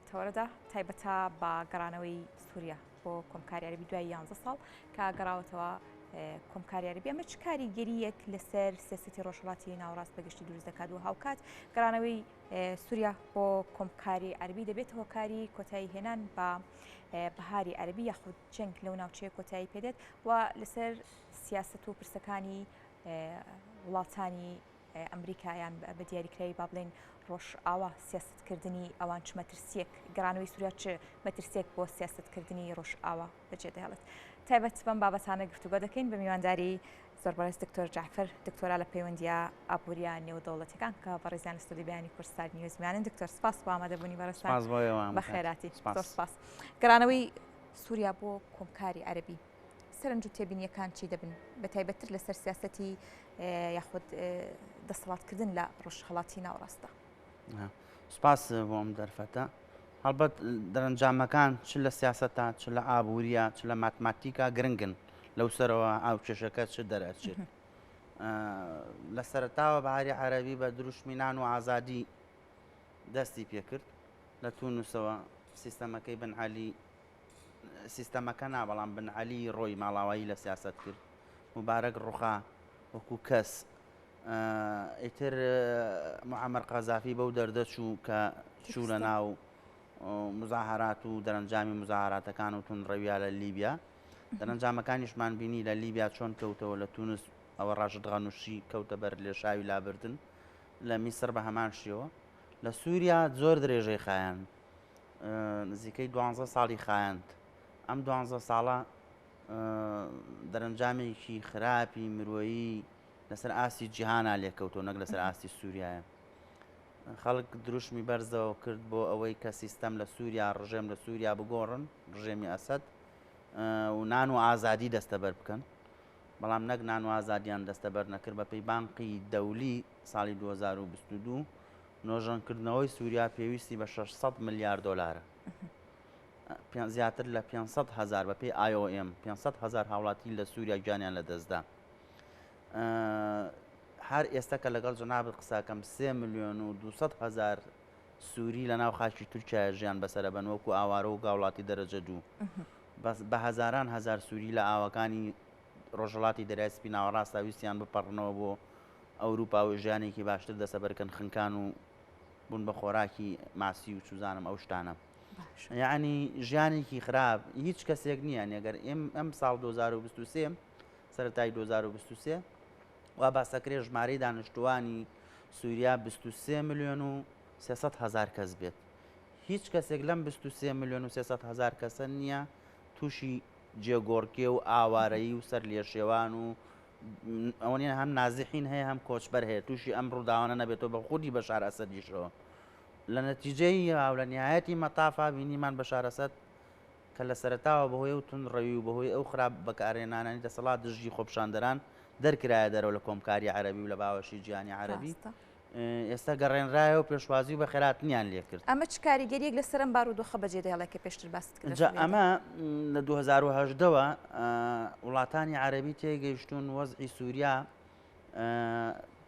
تەوەرەدا تایبەتە بە گەڕانەوەی سووریا بۆ کۆمکاری عەربی دوای 11 ساڵ کە گەڕاوەتەوە کۆمکاری عەربی ئەمە چ کاریگەریەک لەسەر سیاسەتی ڕۆژهەڵاتی ناوەڕاست بەگشتی دروست دەکات و هاوکات گەڕانەوەی سووریا بۆ کۆمکاری عەربی دەبێت هۆکاری کۆتایی هێنان بە بەهاری عەربی یاخود جەنگ لەو ناوچەیە کۆتایی پێدێت و لەسەر سیاسەت و پرسەکانی وڵاتانی ئەمریکایان بە دیاریکراوی با بڵێن ڕۆژئاوا سیاستکردنی ئەوان چ مەترسیەک گەڕانەوەی سووریا چ مەترسیەک بۆ سیاستکردنی ڕۆژئاوا بەجێدەهێڵێت تایبەت بەم بابەتانە گفتوگۆ دەکەین بە میوانداری زۆر بەڕێز دکتۆر جعفەر دکتۆرا لە پەیوەندیە ئابوووریە نێودەوڵەتیەکان کە بەڕێزیان لە ستودیۆی بەیانی کوردستان نیوزمیانن دکتۆر سپاس بۆ ئامادەبوونی بەڕێستان بە خێراتی زۆر سپاس گەڕانەوەی سووریا بۆ کۆمکاری عەربی سەرنج و تێبینیەکان چی دەبن بە تایبەتتر لەسەر سیاسەتی یاخود دەسەڵاتکردن لە ڕۆژهەڵاتی ناوەڕاستە سپاس بۆم دەرفەتە هەڵبەت دەرەنجامەکان چ لە سیاسەتە چ لە ئابووریە چ لە ماتماتیکا گرنگن لەو سەرەوە ئاو کێشەکە چ دەرەچێت لە سەرەتاوە بەهاری عەربی بە دروشمینان و ئازادی دەستی پێکرد لە تونوسەوە سیستەمەکەی بن عەلی سیستەمەکە نابەڵام بن عەلی ڕۆی ماڵاوایی لە سیاست کرد مبارەک ڕوخا وەکو کەس ئیتر موعەمەر قەزافی بەو دەردەچوو کە چوو لە ناو مزاهرات و دەرەنجامی مزاهراتەکان و تونڕەویە لە لیبیا دەرەنجامەکانیشمان بینی لە لیبیا چۆن کەوتەوە لە تونس ئەوە ڕاشد غەنووشی کەوتە بەر لێشاوی لابردن لە میسر بە هەمان شێوە لە سووریا زۆر درێژەی خایاند نزیکەی 12 ساڵی خایاند ئەم 12 ساڵە دەرەنجامێکی خراپی مرۆیی لەسەر ئاستی جیهانا لێکەوتەوە نەک لەسەر ئاستی سووریایە خەڵک دروشمی بەرزەوە کرد بۆ ئەوەی کە سیستەم لە سووریا ڕژێم لە سووریا بگۆڕن ڕژێمی ئەسەد و نان و ئازادی دەستەبەر بکەن بەڵام نەک نان و ئازادیان دەستەبەر نەکرد بە پێی بانقی دەولی ساڵی 2022 نۆژەنکردنەوەی سووریا پێویستی بە 600 ملیار دۆلارە زیاتر لە 500,000 بە پێی IOM 500,000 هاوڵاتی لە سووریا گیانیان لە دەستدا هەر ئێستا کە لەگەڵ جەنابەت قساکەم 3,200,000 سووری لە ناو خاکی تورکیا ژیان بەسەرە بن وەکو ئاوارە و گاوڵاتی دەرەجە دوو بە هەزاران هەزار سووری لە ئاوەکانی ڕۆژهەڵاتی دەریای سپی ناوەڕاستە ویستیان بپەڕنەوە بۆ ئەوروپا و ژیانێکی باشتر دەسەبەرکەن خنکان و بوون بە خۆراکی ماسی و چوزانم ئەو شتانە یعنی ژیانێکی خراپ هیچ کەسێک نییە ئەگەر ئەم ساڵ 2023 سەرەتای 2023 وا باسەکرێ ژمارەی دانیشتوانی سووریا 23 ملیۆن و 300,000 کەس بێت هیچ کەسێک لەم 23 ملیۆن و 300,000 کەسە نییە تووشی جێگۆڕکێ و ئاوارەیی و سەر لێشێوان و ئەوە نیە هەم نازیحین هەیە هەم کۆچبەر هەیە تووشی ئەم ڕووداوانە نەبێتەوە بە خودی بەشار ئەسەدیشەوە لە نەتیجەی و لە نهایەتی مەتافا بینیمان بەشار ئەسەد کە لە سەرەتاوە بەهۆی و تونڕەوی و بەهۆی ئەو خراپ بەکارهێنانانی دەسەڵات دژی خۆپشاندەران دەرکرایە دەرەوە لە کۆمکاری عەربی و لە باوەشی جیهانی عەربی ئێستا گەڕێنرایەوە و پێشوازی و بە خێراتنیان لێ کرد ئەمە چ کاریگەریەک لەسەر ئەم بارودۆخە بەجێدەهێڵێت کە پێشتر باست کرد ئەمە لە 2010ەوە وڵاتانی عەربی تێگەیشتون وەزعی سووریا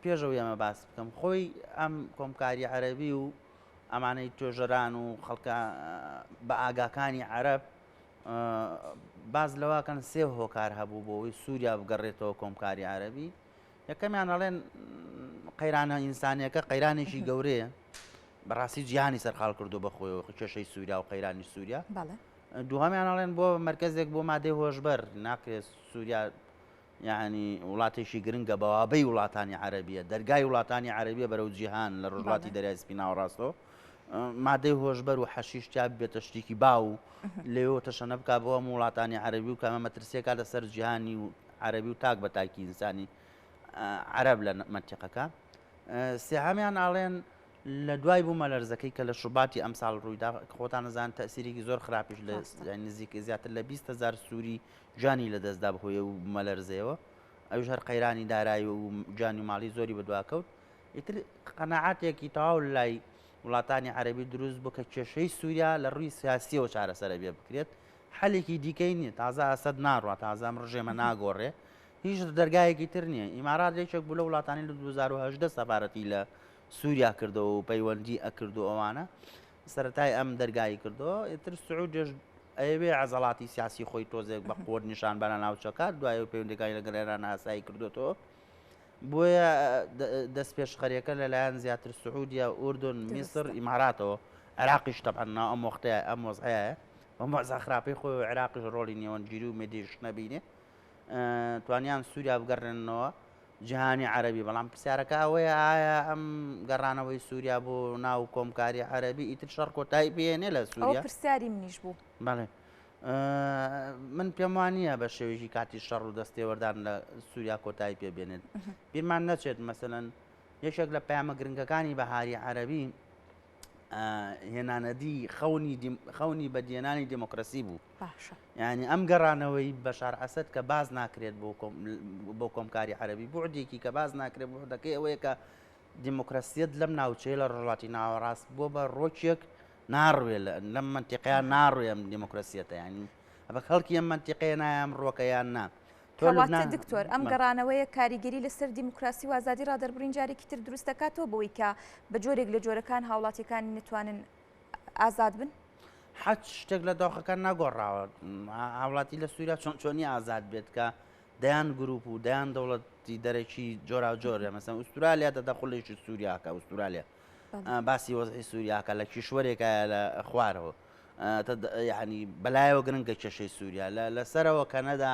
پێشەوەی ئەمە باس بکەم خۆی ئەم کۆمکاری عەربی و ئەمانەی توێژەران و خەڵکە بە ئاگاکانی عەرب باز لەواکەن سێ هۆکار هەبوو بۆ ئەوەی سووریا بگەڕێتەوە کۆمکاری عەربی یەکەمیان ئەڵێن قەیرانە ئینسانیەکە قەیرانێکی گەورەیە بەڕاستی جیهانی سەرخاڵ کردو بەخۆیەوە کێشەی سووریا و قەیرانی سووریا دووهەمیان ئەڵێن بۆ مەرکەزێک بۆ مادەی هۆشبەر ناکرێت سووریا یعنی وڵاتێکی گرنگە بەوابەی وڵاتانی عەربیە دەرگای وڵاتانی عەربیە بەرەو جیهان لە ڕۆژهەڵاتی دەریای سپی ناوەڕاستەوە مادەی هۆشبەر و حەشیشتیا بێتە شتێکی باو لێەوە تەشەنە بکا بۆ هەموو وڵاتانی عەربی و کەمە مەترسیەکە لەسەر جیهانی و عەربی و تاک بە تاکی ئینسانی عەرب لە مەنتیقەکە سێهەمیان ئاڵێن لە دوای بوو مەلەرزەکەی کە لە شوباتی ئەمساڵ ڕوویدا خۆتان نەزان تەسیرێکی زۆر خراپیش لە نزیک زیاتر لە 20,000 سووری جانی لە دەستدا بخۆیە و مەلەرزەوە ئەوش هەر قەیرانی دارایی و جانی و ماڵی زۆری بەدواکەوت ئیتر قەناعاتێکی تەواو لای وڵاتانی عەربی دروست بوو کە کێشەی سووریا لە ڕووی سیاسیەوە چارەسەرە بێ بکرێت حەلێکی دیکەی نییە تازە ئەسەد ناڕوە تازە ئەم ڕژێمە ناگۆڕێ هیچ دەرگایەکی تر نییە ئیمارات لێکێک بوو لە وڵاتانی لە 2018 سەفارەتی لە سووریا کردەوە و پەیوەندی ئەکرد و ئەوانە سەرەتای ئەم دەرگایی کردەوە ئیتر سعودیش ئەوێ عەزەڵاتی سیاسی خۆی تۆزێک بە قۆر نیشان بەرە ناوچەکە دوای پەیوەندیەکانی لەگەڵ ئێران ئاسایی کردوێتەوە بۆیە دەست پێشخەریەکە لەلایەن زیاتر سعودیا ئوردن میسر ئیماراتەوە عێراقیش تەبعەن ئەم وەختەیە ئەم وەزعەیە بە مۆزە خراپەی خۆی عێراقیش ڕۆڵی نێوەنگیری و مێدیش نەبینێ توانیان سووریا بگەڕێنەوە جیهانی عەربی بەڵام پرسیارەکە ئەوەیە ئایا ئەم گەڕانەوەی سووریا بۆ ناو کۆمکاری عەربی ئیتر شەڕ کۆتایی پێێنێ لە سووریا پرسیاری منیش بوو بەڵێ من پێم وانە بە شێوێژی کاتی شەڕ و دەستێوەردان لە سووریا کۆتایی پێبێنێت بیرمان نەچێت مەسەلەن یەکێک لە پەیامە گرنگەکانی بەهاری عەربی هێنانەدی خەونی بەدیێنانی دموکراسی بوو یعنی ئەم گەڕانەوەی بەشار ئەسەد کە باز ناکرێت بۆ کۆمکاری عەربی بوعدێکی کە باز ناکرێت بوعدەکەی ئەوەیە کە دیموکراسیەت لەم ناوچەیە لە ڕۆژهەڵاتی ناوەڕاست بۆ بە ڕۆکێک ناڕوێ لەم منتیقەیان ناڕوێ ئەم دیموکراسیەتە ینی ئەبە خەڵکی ئەم منتیقەیە نایەم ڕۆکەیان نا کەواتە دکتۆر ئەم گەڕانەوەیە کاریگەری لەسەر دیموکراسی و ئازادی ڕادەربڕین جارێکی تر دروست دەکاتەوە بەوەی کە بە جۆرێک لە جۆرەکان هاوڵاتیەکانی نتوانن ئازاد بن حەج شتێک لە دۆخەکان ناگۆڕاوە هاوڵاتی لە سووریا چۆنی ئازاد بێت کە دەیان گروپ و دەیان دەوڵەتی دەرەکی جۆرا جۆرە مەسەن ئوسترالیا دەدەخڵێکی سووریاکە ئوسترالیا باسی وەزعی سووریاکە لە کیشوەرێکە لە خوارەوە یعنی بەلایەوە گرنگە کێشەی سووریا لەسەرەوە کەنەدا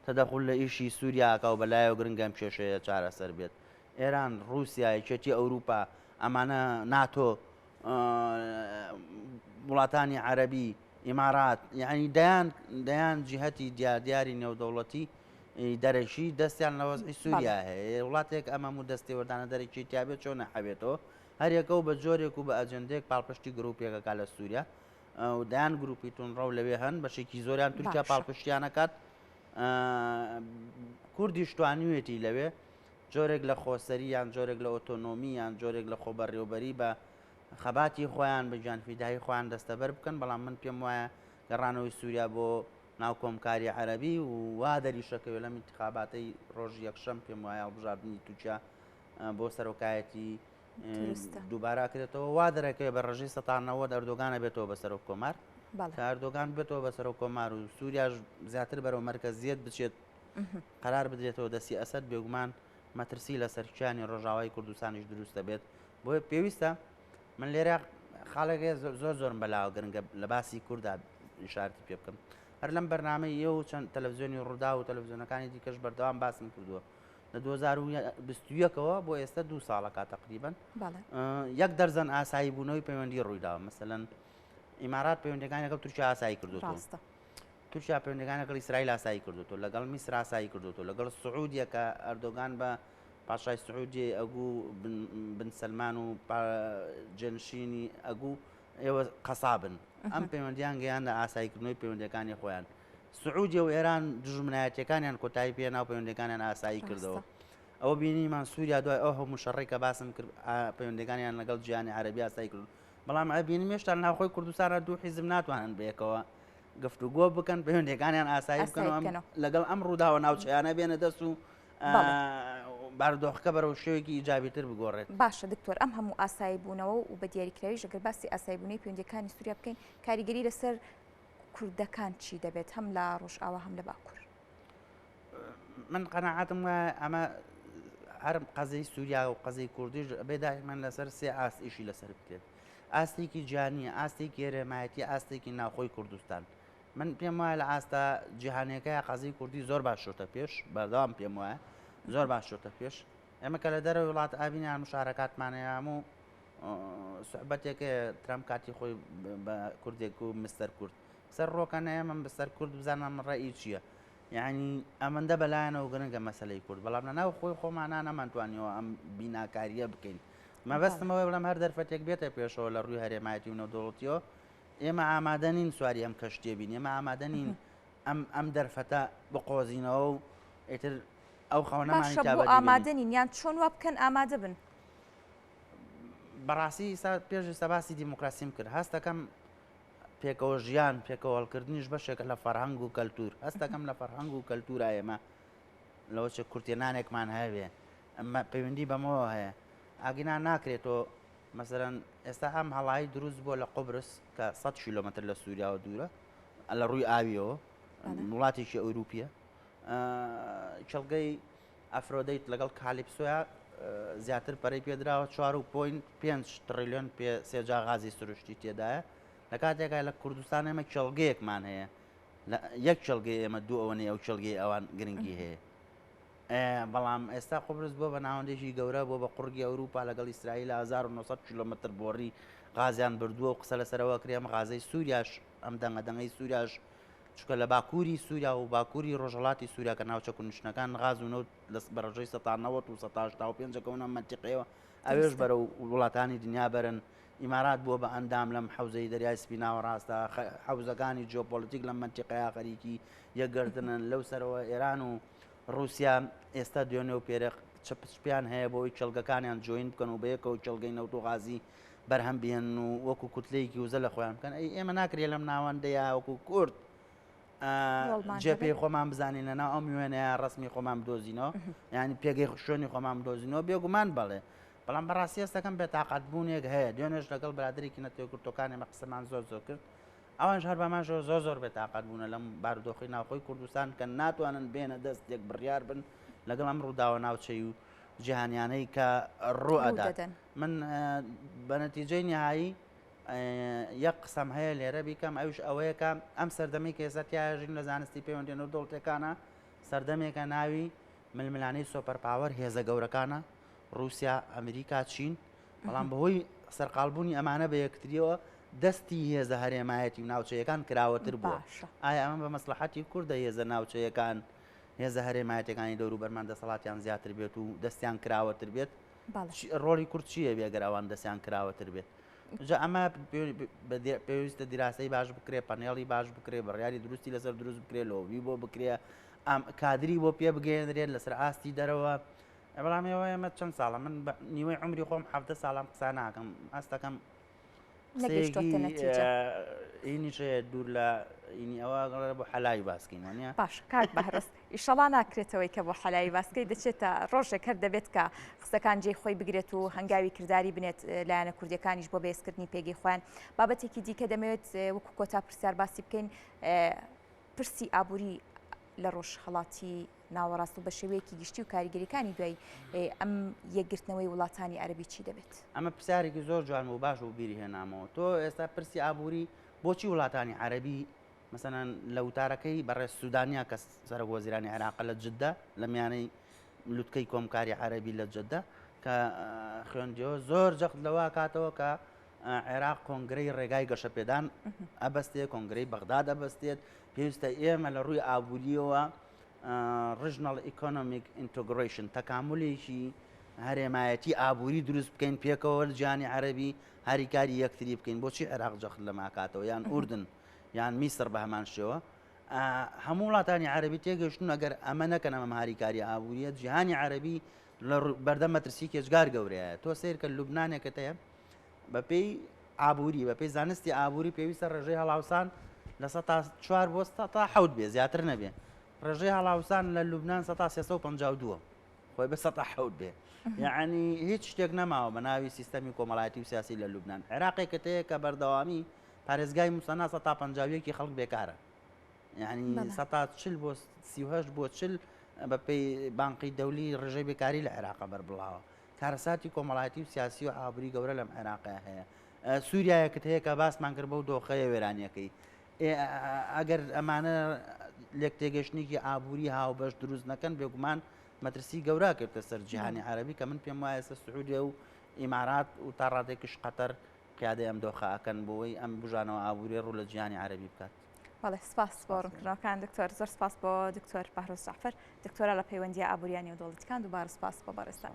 تەدەخل لە ئیشی سووریاکە و بەلایەوە گرنگەم کێشەیە چارەسەر بێت ئێران رووسیا یەکێتی ئەوروپا ئەمانە ناتۆ وڵاتانی عەربی ئیمارات یعنی دەیان جیهەتی دیاری نێودەوڵەتی دەرەشی دەستیان لە وەزعی سووریا هەیە وڵاتێک ئەمەم و دەستێوەردانە دەرەکی تیابێت چۆن نەحەبێتەوە هەرێکە و بە جۆرێک و بە ئەجەندەیەک پاڵپشتی گرروپێکەکە لە سووریا و دایان گروپی تونڕەو لەوێ هەن بەشێکی زۆریان تورکیا پاڵپشتیانەکات کوردیش توانیوێتی لەوێ جۆرێک لە خۆسەری یان جۆرێک لە ئۆتۆنۆمی یان جۆرێک لە خۆبەڕێوەبەری بە خەباتی خۆیان بە گیانفیدایی خۆیان دەستەبەر بکەن بەڵام من پێم وایە گەڕانەوەی سووریا بۆ ناو کۆمکاری عەربی و وا دەریشەکەوێت لەم انتخاباتەی ڕۆژی یەکشەم پێم وایە هەڵبژاردننی تووچیا بۆ سەرۆکایەتی دووبارە کرێتەوە وا دەرەکەوێت بە ڕێژەی سەتانەوە ئەردۆگانە بێتەوە بە سەرۆک کۆمار ئەردۆگان بێتەوە بە سەرۆک کۆمار و سووریاش زیاتر بەرەو مەرکەزیەت بچێت قەرار بدرێتەوە دەستی ئەسەد بێگومان مەترسی لە سەرکیانی ڕۆژاوای کوردستانیش دروستە بێت بۆیە پێویستە من لێرە خاڵێکی زۆر بەلاوە گرنگە لە باسی کووردا ئیشارەتی پێ بکەم هەر لەم بەرنامەی ئێوە و چەند تەلەڤیزیۆنی ڕوودا و تەلەڤیزیۆنەکانی دیکەش بەردەوام باسم کردووە لە 2021ەوە بۆ ئێستا 2 ساڵەکە تقریبن 1 دەرزەن ئاسایی بوونەوەی پەیوەندی ڕوویداوە مەسەلەن ئیمارات پەیوەندیەکانی لەگەڵ تورکیا ئاسایی کردووە تورکیا پەیوەندیەکانی لەگەڵ ئیسرائیل ئاسایی کردووە لەگەڵ میسر ئاسایی کردووە لەگەڵ سعودیە کە ئەردۆگان بە پاشای سعودی ئەگوو بن سەلمان و جێنشینی ئەگوو ئێوە قەسابن ئەم پەیوەندیان گەیاندە ئاساییکردنەوەی پەیوەندیەکانی خۆیان سعودیە و ئێران دژمنایەتیەکانیان کۆتایی پێ ناو پەیوەندیەکانیان ئاسایی کردەوە ئەوە بینیمان سووریا دوای ئەو هەموو شەڕێک کە باسم کرد پەیوەندیەکانیان لەگەڵ جیهانی عەربی ئاسایی کرد بەڵام ئەبینی هێشتا ناوخۆی کوردستانە دوو حیزب ناتوانن بەیەکەوە گفتوگۆ بکەن پەیوەندیەکانیان ئاسایی بکەنەوە لەگەڵ ئەم ڕووداوە ناوچەیانە بێنە دەست و باردۆخەکە بەرەو شێوێکی ئیجابیتر بگۆڕێت باشە دکتۆر ئەم هەموو ئاسایی بوونەوە و بە دیاریکراوی ژەگەر باسی ئاسایی بوونەی پەیوەندیەکانی سووریا بکەین کاریگەری لەسەر کوردەکان چی دەبێت هەم لە ڕۆژئاوا هەم لە باکوور من قەناعەتم وایە ئەمە هەر قەزەی سووریا و قەزەی کوردیش بێداهێمان لەسەر سێ ئاست ئیشی لەسەر بکرێت ئاستێکی جیهانیە ئاستێکی هێرێمایەتی ئاستێکی ناوخۆی کوردستان من پێم وایە لە ئاستا جیهانیەکەی قەزەی کوردی زۆر باش شۆتە پێش بەردەوام پێم وایە زۆر باش شۆتە پێش ئێمە کە لە دەرەوەی وڵات ئابینیان مشارەکاتمانەیە هەموو سوحبەتێکە ترامپ کاتی خۆی بە کوردێک و مستەر کورد سەر ڕۆکەنە ئێمە بەسەر کورد بزانم ڕێی چییە یعنی ئەمەندە بەلایەنەوە گرنگە مەسەلەی کورد بەڵام لە ناو خۆی خۆمانە نەمانتوانیەوە ئەم بیناکاریە بکەین مەبەستمەوەی بڵم هەر دەرفەتێک بێتە پێشەوە لە ڕووی هەرێمایەتی و نەودەوڵەتیەوە ئێمە ئامادە نین سواری ئەم کەشتێ بین ئێمە ئامادە نین ئەم دەرفەتە بقۆزینەوە و ئیتر ئەو خەونەمانی بۆ ئامادەنین یان چۆن وا بکەن ئامادە بن بەڕاستی پێش سەباسی دیموکراسیم کرد هەستەکەم پێکەوە ژیان پێکەوە هەڵکردنیش بەشێک لە فەرهەنگ و کەلتور هەستەکەم لە فەرهەنگ و کەلتورە ئێمە لەوە چ کورتێنانێکمان هەبێ ئەمە پەیوەندی بەمەوە هەیە ئاگینان ناکرێتەوە مەسەرەن ئێستا ئەم هەڵایی دروست بۆ لە قوبرس کە 100 کیلۆمەتر لە سووریاوە دوورە لە ڕووی ئاویەوە وڵاتێکی ئەوروپیە چڵگەی ئەفرۆدەیت لەگەڵ کالیپسۆیا زیاتر پەرەی پێدراوە 4.5 تریلیۆن سێجا غازی سروشتی تێدایە لە کاتێکا لە کوردستان ئێمە چڵگەیەکمان هەیە یەک چڵگەی ئێمە دوو ئەوەنەی ئەو چڵگەی ئەوان گرنگی هەیە بەڵام ئێستا قوبرس بۆ بە ناوەندێکی گەورە بۆ بە قوڕگی ئەوروپا لەگەڵ ئیسرائیل 1900 کیلۆمەتر بۆڕی غازیان بردووە و قسە لەسەرەوە کرێم غازەی سووریاش ئەم دەنگەدەنگەی سووریاش چکە لە باکووری سووریا و باکووری ڕۆژهڵاتی سووریا کە ناوچە کوردستانەکان غاز و نەوت بە ڕژەی 1990 و 1995 منتیقەوە ئەوێش بەرە وڵاتانی دنیا بەرن ئیمارات بووە بە ئەندام لەم حوزەی دەریای سپیناوە ڕاستە حوزەکانی جیۆپۆلیتیک لەم منتیقەیە خەریکی یەکگردنن لەو سەرەوە ئێران و رووسیا ئێستا دوێنێ و پێرە چپیان هەیە بۆی چڵگەکانیان جوین بکەن و بەیەکەوە چڵگەی نەوت و غازی بەرهەم بێن و وەکو کوتلەیەکی وزە لە خۆیان بکەن ئێمە ناکرێت لەم ناوەندەیە وەکو کورد جێپی خۆمان بزانین لە ناو ئەم وێنەیە ڕسمی خۆمان بدۆزینەوە یعنی پێگەی شوێنی خۆمان بدۆزینەوە بێگومان بڵێ بەڵام بەڕاستی ئێستەکەم بێتاقەتبوونێک هەیە دوێنێش لەگەڵ برادێکی نەتەوە کورتەکانی ئێمە قسەمان زۆر کرد ئەوان هەر بەماشەوە زۆر بێتاقەت بوونە لەم بارودۆخی ناوخۆی کوردستان کە ناتوانن بێنە دەست یەک بڕیار بن لەگەڵ ئەم ڕووداوە ناوچەی و جیهانیانەی کە ڕوو ئەدات من بە نەتیجەی نهایی یەک قسەم هەیە لێرە بیکەم ئەوش ئەوەیەکە ئەم سەردەمی کە ئێستا تیاژین لە زانستی پەیوەندێن و دڵتەکانە سەردەمێکە ناوی ململانەی سۆپەرپاوەر هێزە گەورەکانە رووسیا ئەمریکا چین بەڵام بەهۆی سەرقالبوونی ئەمانە بە یەکتریەوە دەستی هێزە هەرێمایەتی و ناوچەیەکان کراوەتر بووە ئایا ئەمە بە مەسلحەتی کوردە هێزە ناوچەیەکان هێزە هەرێمایەتەکانی دەور و بەرمان دەسەڵاتیان زیاتر بێت و دەستیان کراوەتر بێت ڕۆڵی کورد چییە بێگەر ئەوان دەستیان کراوەتر بێت جا ئەمە پێویستە دیراسەی باش بکرێ پەنێڵی باش بکرێ بڕیاری دروستی لەسەر دروست بکرێ لۆوی بۆ بکرێ ئەم کادری بۆ پێ بگەێنرێت لەسەر ئاستی دەرەوە بەڵام ئێوە ئێمە چەند ساڵە من نیوەی عمری خۆم 7 ساڵم قسە ناکەم ئەستەکەم ئینیشەیە دوور لە ئینی ئەوە بۆ حەلای باسکەین وانە باش کات بەهرست ئیشەڵا ناکرێتەوەی کە بۆ حەلای باسکەی دەچێتە ڕۆژێک هەر دەبێت کە قسەکان جێی خۆی بگرێت و هەنگاوی کردداری بنێت لایەنە کوردیەکانیش بۆ بێزکردنی پێگەی خۆیان بابەتێکی دیکە دەمەوێت وەکو کۆتا پرسیار باسی بکەین پرسی ئابووری لە ڕۆژهەڵاتی ناوەڕاست و بە شێوەیەکی گشتی و کاریگەریەکانی دوای ئەم یەکگرتنەوەی وڵاتانی عەرەبی چی دەبێت؟ ئەمە پرسیارێکی زۆر جوان و باش و بیری هێنامەوە تۆ ئێستا پرسی ئابووری بۆچی وڵاتانی عەرەبی مەسەنەن لە وتارەکەی بەڕێز سوودانیا کە سەرۆک وەزیرانی عێراق لە جددە لە میانەی لوتکەی کۆمکاری عەرەبی لە جددە کە خوێندیەوە زۆر جەخت لەوە کاتەوە کە عێراق کۆنگرەی ڕێگای گەشەپێدان ئەبەستێت کۆنگرەی بەغداد ئەبەستێت پێویستە ئێمە لە ڕووی ئابووریەوە ڕژنەڵ ئیکۆنۆمیک ئینتۆگریشن تەکاملێکی هەرێمایەتی ئابووری دروست بکەین پێکەوە لە جیهانی عەرەبی هەریکاری یەکتری بکەین بۆچی عێراق جەخت لە ماکاتەوە یان ئوردن یان میسر بە هەمان شێوە هەموو وڵاتانی عەرەبی تێگەشتن ئەگەر ئەمە نەکەن ئەمە هاریکاری ئابووریە جیهانی عەرەبی لە بەردەم مەترسی کێچگار گەورەیە تۆ سیر کە لوبنانێکە هەیە بەپێی ئابووری بەپێی زانستی ئابووری پێویستە ڕێژەی هەڵاوسان لە 4 بۆ تا حەوت بێ زیاتر نەبێ ڕێژەی هەڵاوسان لە لوبنان 352 خۆی بە 100 بێ یعنی هیچ شتێک نەماوە بە ناوی سیستەمی کۆمەڵایەتی و سیاسی لە لوبنان عێراقێکە هەیە کە بەردەوامی پارێزگای موسەنا 150 خەڵک بێکارە یعنی 140 بۆ 38 بۆ 40 بەپێی بانقی دەولی ڕێژەی بێکاری لە عێراق بەربڵاوە کارەساتی کۆمەڵایەتی و سیاسی و ئابووری گەورە لەم عێراقە هەیە سووریایەکت هەیە کە باسمان کرد بەو دۆخەیە وێرانیەکەی ئەگەر ئەمانە لێک تێگەشتێکی ئابووری هاوبەش دروست نەکەن بێگومان مەترسی گەورە کردە سەر جیهانی عەرەبی کە من پێم وایە سعودیە و ئیمارات و تا ڕادێکیش قەتەر پیادەی ئەم دۆخەکەن بۆەوەی ئەم بژانەوە ئابووری ڕوو لە جیهانی عەرەبی بکات. بەڵێ سپاس بۆ ڕوونکردنەوەکان دکتۆر زۆر سپاس بۆ دکتۆر بەهرۆز جەعفەر دکتۆرە لە پەیوەندیە ئابووریانی و دەوڵەتیەکان دووبارە سپاس بۆ بەڕێستان.